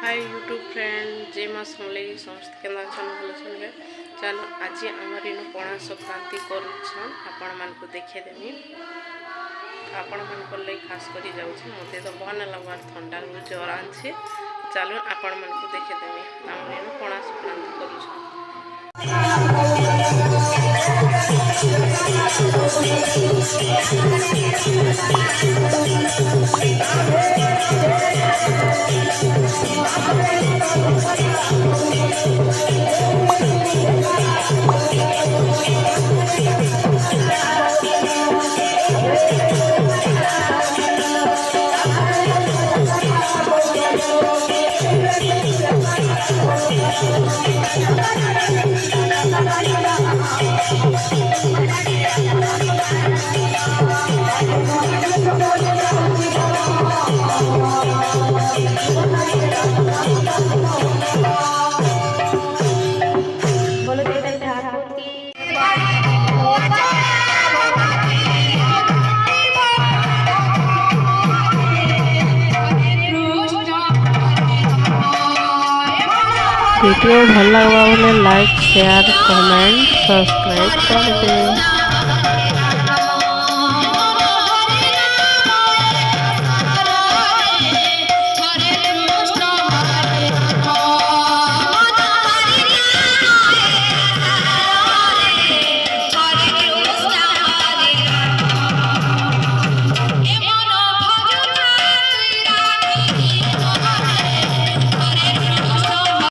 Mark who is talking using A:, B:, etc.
A: Hi YouTube friend जय माँ समलेई समस्त केंद्र भल सुनबे। चलो आज आमर इन पणा संक्रांति करुछन आपण मान को देखे देमी। आपण मान को ले खास करी जाउछ मते तो बन लगवार ठंडा रो ज्वर आछे। चलो आपण मान को देखे देमी आमर इन पणा संक्रांति करुछन। वीडियो भल लगा लाइक शेयर कमेंट सब्सक्राइब कर दे।